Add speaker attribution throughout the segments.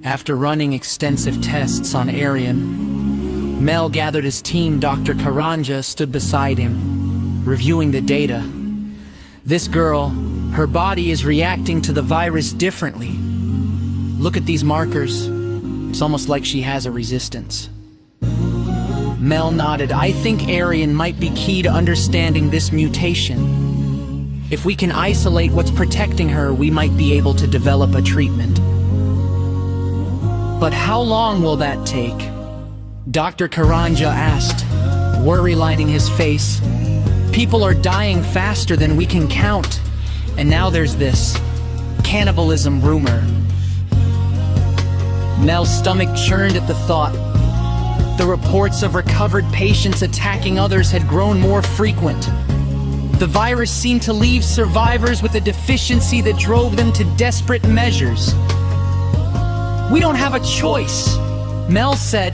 Speaker 1: After running extensive tests on Aryan, Mel gathered his team. Dr. Karanja stood beside him, reviewing the data. This girl, her body is reacting to the virus differently. Look at these markers. It's almost like she has a resistance. Mel nodded. I think Aryan might be key to understanding this mutation. If we can isolate what's protecting her, we might be able to develop a treatment. But how long will that take? Dr. Karanja asked, worry lighting his face. People are dying faster than we can count. And now there's this cannibalism rumor. Mel's stomach churned at the thought. The reports of recovered patients attacking others had grown more frequent. The virus seemed to leave survivors with a deficiency that drove them to desperate measures. We don't have a choice, Mel said.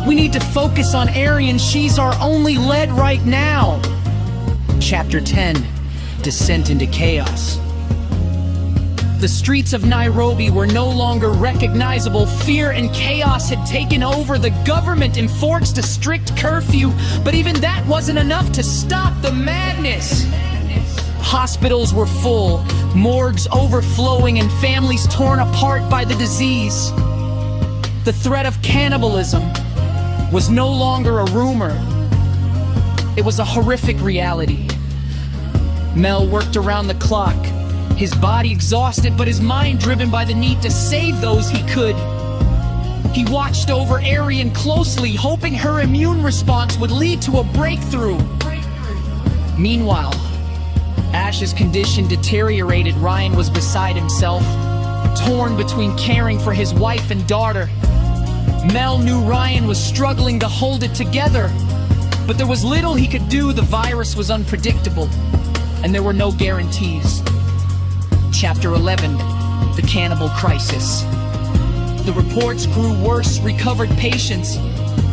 Speaker 1: We need to focus on Aryan. She's our only lead right now. Chapter 10, Descent into Chaos. The streets of Nairobi were no longer recognizable. Fear and chaos had taken over. The government enforced a strict curfew, but even that wasn't enough to stop the madness. Hospitals were full, morgues overflowing, and families torn apart by the disease. The threat of cannibalism was no longer a rumor. It was a horrific reality. Mel worked around the clock, his body exhausted, but his mind driven by the need to save those he could. He watched over Aryan closely, hoping her immune response would lead to a breakthrough. Meanwhile, Ash's condition deteriorated. Ryan was beside himself, torn between caring for his wife and daughter. Mel knew Ryan was struggling to hold it together, but there was little he could do. The virus was unpredictable, and there were no guarantees. Chapter 11, The Cannibal Crisis. The reports grew worse. Recovered patients,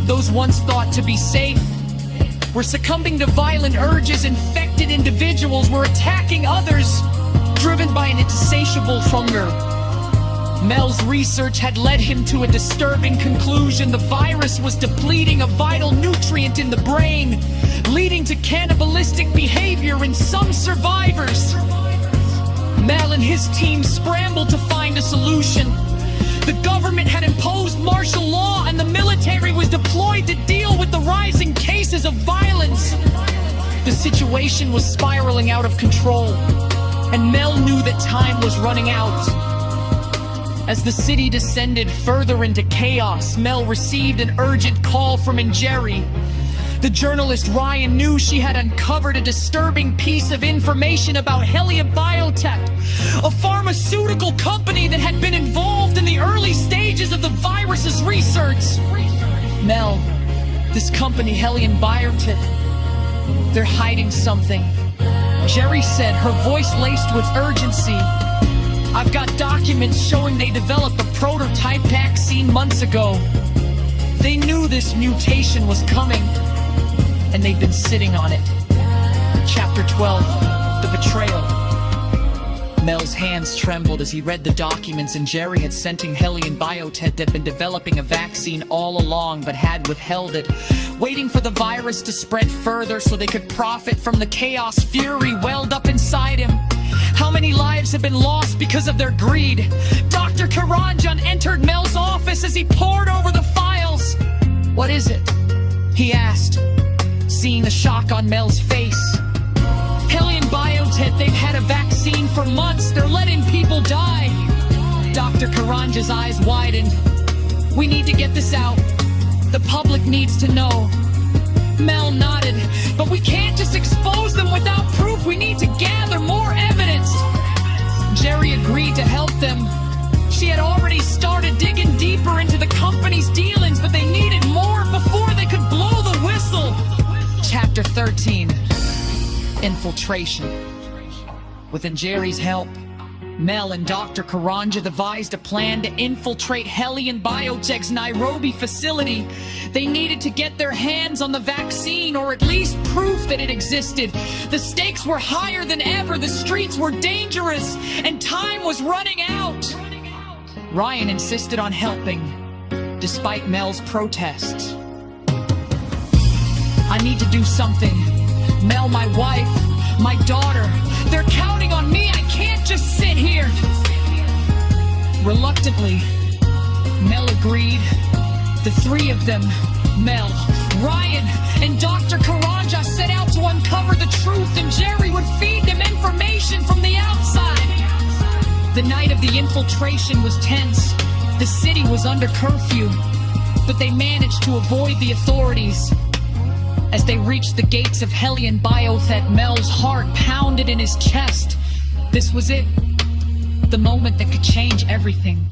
Speaker 1: those once thought to be safe, were succumbing to violent urges. Infected individuals were attacking others, driven by an insatiable hunger. Mel's research had led him to a disturbing conclusion. The virus was depleting a vital nutrient in the brain, leading to cannibalistic behavior in some survivors. Mel and his team scrambled to find a solution. The government had imposed martial law, and the military was deployed to deal with the rising cases of violence. The situation was spiraling out of control, and Mel knew that time was running out. As the city descended further into chaos, Mel received an urgent call from Njeri. The journalist Ryan knew she had uncovered a disturbing piece of information about Helium Biotech, a pharmaceutical company that had been involved in the early stages of the virus's research. Mel, this company, Helium Biotech, they're hiding something. Njeri said, her voice laced with urgency. I've got documents showing they developed a prototype vaccine months ago. They knew this mutation was coming, and they've been sitting on it. Chapter 12, The Betrayal. Mel's hands trembled as he read the documents. Njeri had sent him Helium Biotech that had been developing a vaccine all along, but had withheld it, waiting for the virus to spread further so they could profit from the chaos. Fury welled up inside him. How many lives have been lost because of their greed? Dr. Karanjan entered Mel's office as he pored over the files. What is it? He asked, seeing the shock on Mel's face. Helium Biotech, they've had a vaccine for months. They're letting people die. Dr. Karanja's eyes widened. We need to get this out. The public needs to know. Mel nodded. But we can't just expose them without proof. We need to gather more evidence. Njeri agreed to help them. She had already started digging deeper into the company's dealings, but they needed more before they could blow the whistle. Chapter 13, Infiltration. With Njeri's help, Mel and Dr. Karanja devised a plan to infiltrate Hellion Biotech's Nairobi facility. They needed to get their hands on the vaccine, or at least proof that it existed. The stakes were higher than ever, the streets were dangerous, and time was running out. Ryan insisted on helping, despite Mel's protests. I need to do something. Mel, my wife, my daughter, they're counting on me. I can't just sit here. Reluctantly, Mel agreed. The three of them, Mel, Ryan, and Dr. Karanja, set out to uncover the truth, and Jerry would feed them information from the outside. The night of the infiltration was tense. The city was under curfew, but they managed to avoid the authorities. As they reached the gates of Hellion Biotech, Mel's heart pounded in his chest. This was it. The moment that could change everything.